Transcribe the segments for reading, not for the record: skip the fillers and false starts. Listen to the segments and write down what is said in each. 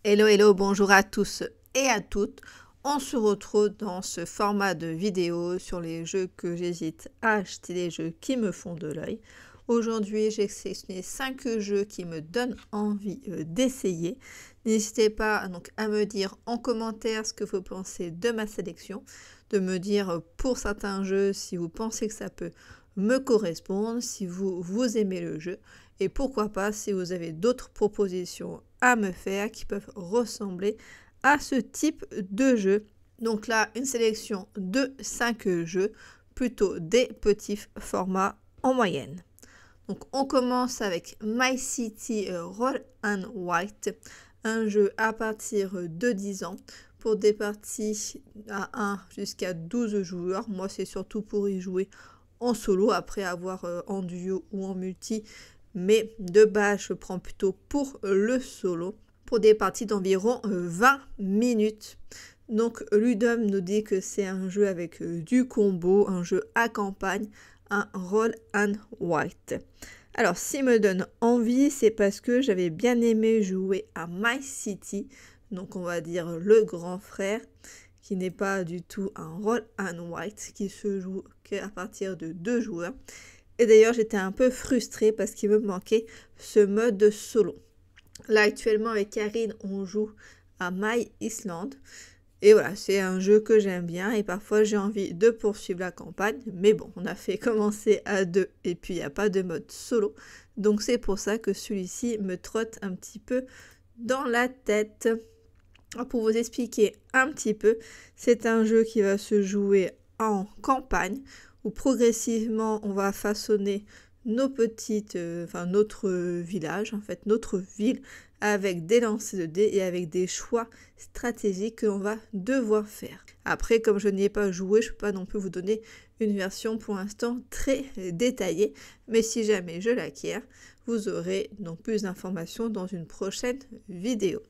Hello, hello, bonjour à tous et à toutes. On se retrouve dans ce format de vidéo sur les jeux que j'hésite à acheter, les jeux qui me font de l'œil. Aujourd'hui, j'ai sélectionné 5 jeux qui me donnent envie d'essayer. N'hésitez pas donc à me dire en commentaire ce que vous pensez de ma sélection, de me dire pour certains jeux si vous pensez que ça peut me correspondre, si vous aimez le jeu. Et pourquoi pas si vous avez d'autres propositions à me faire qui peuvent ressembler à ce type de jeu. Donc là, une sélection de 5 jeux, plutôt des petits formats en moyenne. Donc on commence avec My City Roll and White, un jeu à partir de 10 ans pour des parties à 1 jusqu'à 12 joueurs. Moi, c'est surtout pour y jouer en solo, après avoir en duo ou en multi. Mais de base, je prends plutôt pour le solo, pour des parties d'environ 20 minutes. Donc Ludum nous dit que c'est un jeu avec du combo, un jeu à campagne, un roll and white. Alors s'il me donne envie, c'est parce que j'avais bien aimé jouer à My City, donc on va dire le grand frère, qui n'est pas du tout un roll and white, qui se joue qu'à partir de 2 joueurs. Et d'ailleurs, j'étais un peu frustrée parce qu'il me manquait ce mode solo. Là, actuellement, avec Karine, on joue à My Island. Et voilà, c'est un jeu que j'aime bien et parfois j'ai envie de poursuivre la campagne. Mais bon, on a fait commencer à 2 et puis il n'y a pas de mode solo. Donc c'est pour ça que celui-ci me trotte un petit peu dans la tête. Alors, pour vous expliquer un petit peu, c'est un jeu qui va se jouer en campagne, où progressivement on va façonner nos notre village, en fait notre ville, avec des lancers de dés et avec des choix stratégiques que l'on va devoir faire. Après, comme je n'y ai pas joué, je ne peux pas non plus vous donner une version pour l'instant très détaillée, mais si jamais je l'acquiers, vous aurez donc plus d'informations dans une prochaine vidéo.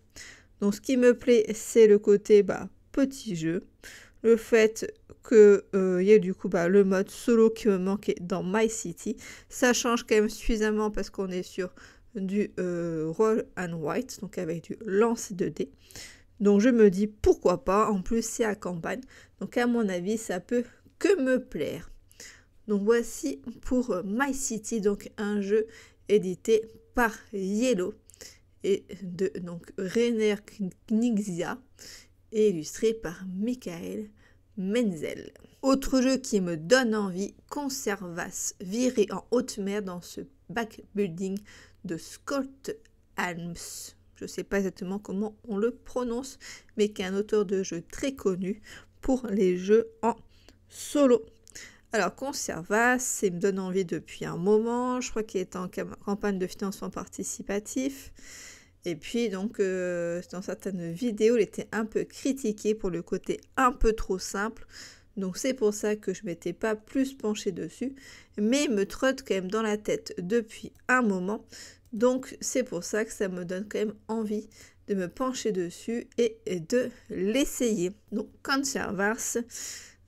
Donc ce qui me plaît, c'est le côté petit jeu, le fait qu'il y ait du coup le mode solo qui me manquait dans My City. Ça change quand même suffisamment parce qu'on est sur du roll and white, donc avec du lancer de dés. Donc je me dis pourquoi pas, en plus c'est à campagne, donc à mon avis ça peut que me plaire. Donc voici pour My City, donc un jeu édité par Yellow et de donc Rainer Knizia et illustré par Michael Menzel. Autre jeu qui me donne envie, Conservas, viré en haute mer dans ce backbuilding de Scott Alms. Je ne sais pas exactement comment on le prononce, mais qui est un auteur de jeux très connu pour les jeux en solo. Alors Conservas, il me donne envie depuis un moment, je crois qu'il est en campagne de financement participatif. Et puis donc dans certaines vidéos, il était un peu critiqué pour le côté un peu trop simple. Donc c'est pour ça que je ne m'étais pas plus penchée dessus. Mais il me trotte quand même dans la tête depuis un moment. Donc c'est pour ça que ça me donne quand même envie de me pencher dessus et de l'essayer. Donc Conservas.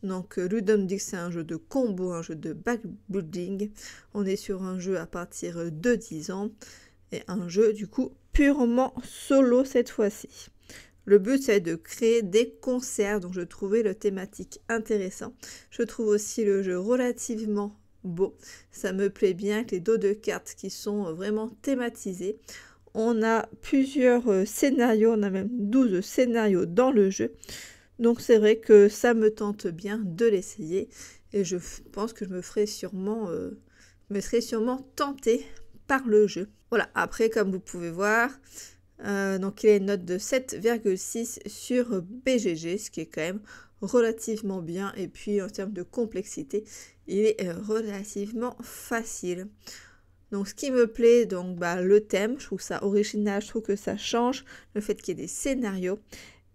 Donc Ludum dit que c'est un jeu de combo, un jeu de backbuilding. On est sur un jeu à partir de 10 ans. Et un jeu du coup purement solo cette fois-ci. Le but c'est de créer des concerts, donc je trouvais le thématique intéressant. Je trouve aussi le jeu relativement beau. Ça me plaît bien avec les dos de cartes qui sont vraiment thématisés. On a plusieurs scénarios, on a même 12 scénarios dans le jeu. Donc c'est vrai que ça me tente bien de l'essayer et je pense que je me serais sûrement tentée par le jeu. Voilà, après comme vous pouvez voir, donc il a une note de 7,6 sur BGG, ce qui est quand même relativement bien. Et puis en termes de complexité, il est relativement facile. Donc ce qui me plaît, donc le thème, je trouve ça original, je trouve que ça change, le fait qu'il y ait des scénarios.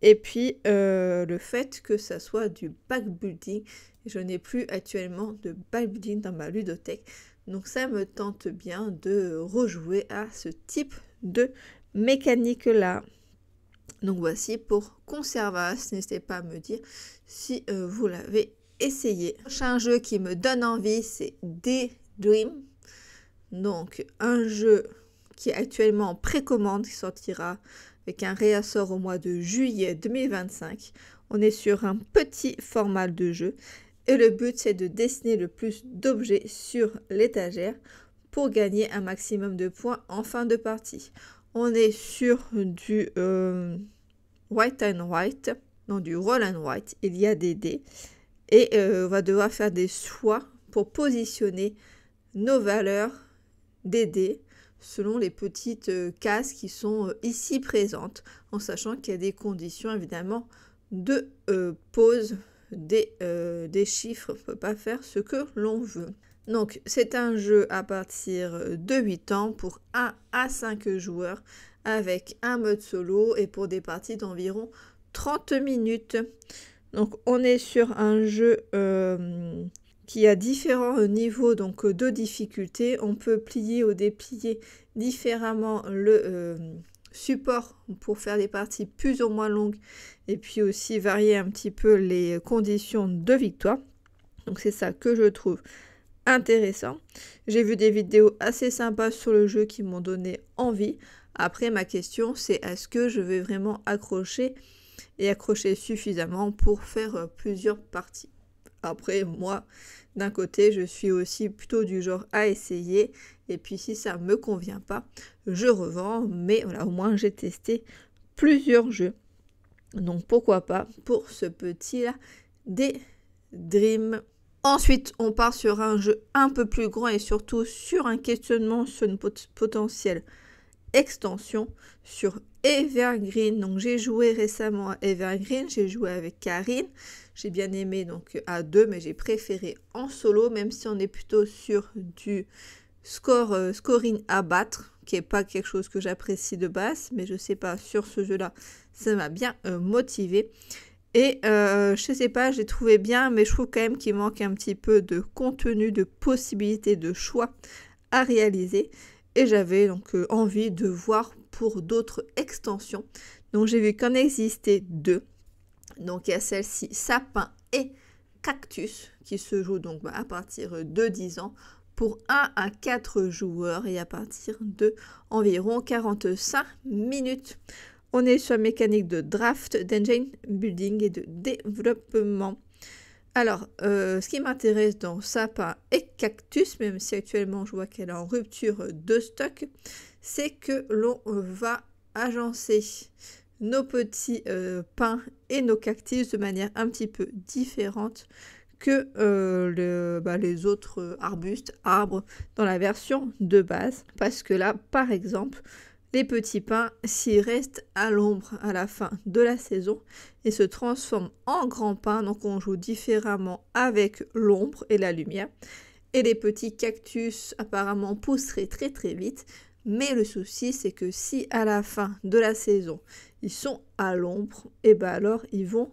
Et puis le fait que ça soit du backbuilding. Je n'ai plus actuellement de backbuilding dans ma ludothèque. Donc ça me tente bien de rejouer à ce type de mécanique là. Donc voici pour Conservas. N'hésitez pas à me dire si vous l'avez essayé. Le prochain jeu qui me donne envie, c'est Daydream. Donc un jeu qui est actuellement en précommande, qui sortira avec un réassort au mois de juillet 2025. On est sur un petit format de jeu et le but c'est de dessiner le plus d'objets sur l'étagère pour gagner un maximum de points en fin de partie. On est sur du white and white, non du roll and white, il y a des dés et on va devoir faire des choix pour positionner nos valeurs des dés selon les petites cases qui sont ici présentes, en sachant qu'il y a des conditions évidemment de pose des chiffres. On ne peut pas faire ce que l'on veut. Donc c'est un jeu à partir de 8 ans pour 1 à 5 joueurs avec un mode solo et pour des parties d'environ 30 minutes. Donc on est sur un jeu qui a différents niveaux donc, de difficulté. On peut plier ou déplier différemment le support pour faire des parties plus ou moins longues et puis aussi varier un petit peu les conditions de victoire. Donc c'est ça que je trouve intéressant. J'ai vu des vidéos assez sympas sur le jeu qui m'ont donné envie. Après, ma question c'est est-ce que je vais vraiment accrocher suffisamment pour faire plusieurs parties. Après, moi, d'un côté, je suis aussi plutôt du genre à essayer. Et puis, si ça ne me convient pas, je revends. Mais voilà, au moins, j'ai testé plusieurs jeux. Donc, pourquoi pas pour ce petit-là des Dreams. Ensuite, on part sur un jeu un peu plus grand et surtout sur un questionnement sur une potentielle extension sur Evergreen. Donc j'ai joué récemment à Evergreen, j'ai joué avec Karine, j'ai bien aimé donc à deux, mais j'ai préféré en solo, même si on est plutôt sur du scoring à battre, qui n'est pas quelque chose que j'apprécie de base, mais je sais pas, sur ce jeu là ça m'a bien motivé. Et je sais pas, j'ai trouvé bien, mais je trouve quand même qu'il manque un petit peu de contenu, de possibilités, de choix à réaliser. Et j'avais donc envie de voir pour d'autres extensions. Donc j'ai vu qu'en existait deux. Donc il y a celle-ci, sapin et cactus, qui se joue donc à partir de 10 ans pour 1 à 4 joueurs et à partir de environ 45 minutes. On est sur la mécanique de draft, d'engine building et de développement. Alors, ce qui m'intéresse dans sapin et cactus, même si actuellement je vois qu'elle est en rupture de stock, c'est que l'on va agencer nos petits pins et nos cactus de manière un petit peu différente que les autres arbres dans la version de base. Parce que là, par exemple, les petits pins, s'ils restent à l'ombre à la fin de la saison, ils se transforment en grands pins, donc on joue différemment avec l'ombre et la lumière. Et les petits cactus apparemment pousseraient très très vite, mais le souci c'est que si à la fin de la saison ils sont à l'ombre, et ben alors ils vont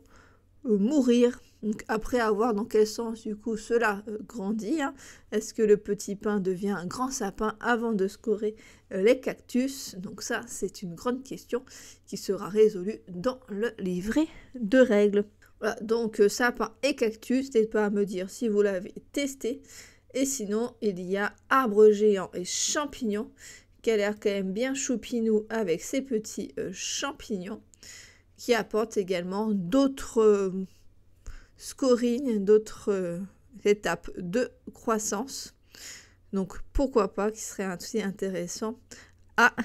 mourir. Donc après avoir dans quel sens du coup cela grandit, hein. Est-ce que le petit pin devient un grand sapin avant de scorer les cactus? Donc ça c'est une grande question qui sera résolue dans le livret de règles. Voilà, donc sapin et cactus, n'hésitez pas à me dire si vous l'avez testé. Et sinon il y a arbre géant et champignons qui a l'air quand même bien choupinou avec ses petits champignons qui apportent également d'autres scoring, d'autres étapes de croissance. Donc pourquoi pas, qui serait aussi intéressant à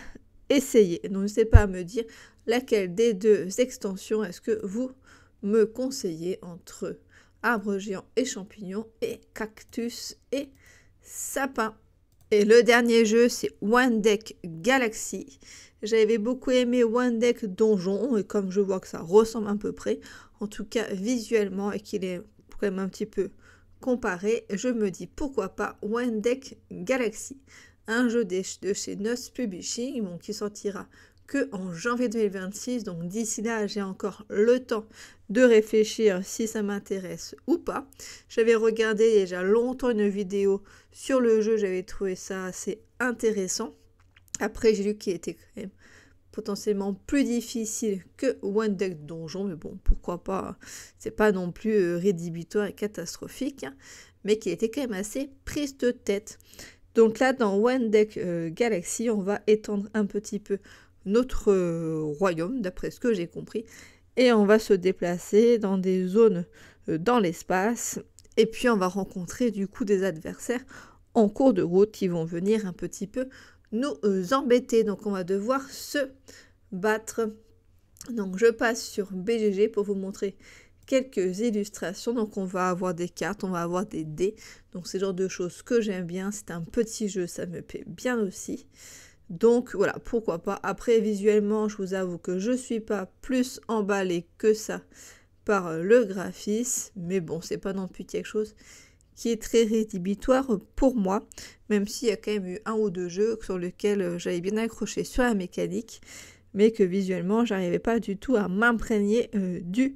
essayer. Donc n'hésitez pas à me dire laquelle des deux extensions est-ce que vous me conseillez entre arbre géant et champignons et cactus et sapin. Et le dernier jeu, c'est One Deck Galaxy. J'avais beaucoup aimé One Deck Donjon, et comme je vois que ça ressemble à peu près, en tout cas visuellement, et qu'il est quand même un petit peu comparé, je me dis pourquoi pas One Deck Galaxy. Un jeu de chez Nos Publishing, bon, qui sortira que en janvier 2026, donc d'ici là j'ai encore le temps de réfléchir si ça m'intéresse ou pas. J'avais regardé déjà longtemps une vidéo sur le jeu, j'avais trouvé ça assez intéressant. Après j'ai lu qu'il était quand même potentiellement plus difficile que One Deck Donjon, mais bon pourquoi pas, c'est pas non plus rédhibitoire et catastrophique, hein, mais qui était quand même assez prise de tête. Donc là dans One Deck Galaxy on va étendre un petit peu notre royaume, d'après ce que j'ai compris. Et on va se déplacer dans des zones dans l'espace. Et puis on va rencontrer du coup des adversaires en cours de route qui vont venir un petit peu nous embêter. Donc on va devoir se battre. Donc je passe sur BGG pour vous montrer quelques illustrations. Donc on va avoir des cartes, on va avoir des dés. Donc c'est le genre de choses que j'aime bien. C'est un petit jeu, ça me plaît bien aussi. Donc voilà, pourquoi pas. Après visuellement, je vous avoue que je suis pas plus emballée que ça par le graphisme. Mais bon, c'est pas non plus quelque chose qui est très rédhibitoire pour moi. Même s'il y a quand même eu un ou deux jeux sur lesquels j'avais bien accroché sur la mécanique. Mais que visuellement, j'arrivais pas du tout à m'imprégner du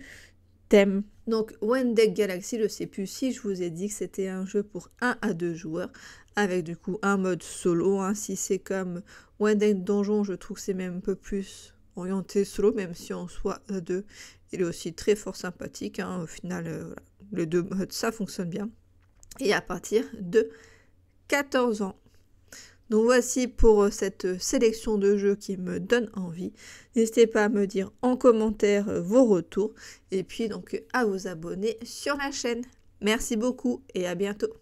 thème. Donc Wendeck Galaxy, je sais plus si je vous ai dit que c'était un jeu pour 1 à 2 joueurs, avec du coup un mode solo. Hein. Si c'est comme Wendeck Donjon, je trouve que c'est même un peu plus orienté solo, même si on soit à 2. Il est aussi très fort sympathique. Hein. Au final, voilà. Les deux modes, ça fonctionne bien. Et à partir de 14 ans. Donc voici pour cette sélection de jeux qui me donne envie. N'hésitez pas à me dire en commentaire vos retours et puis donc à vous abonner sur la chaîne. Merci beaucoup et à bientôt.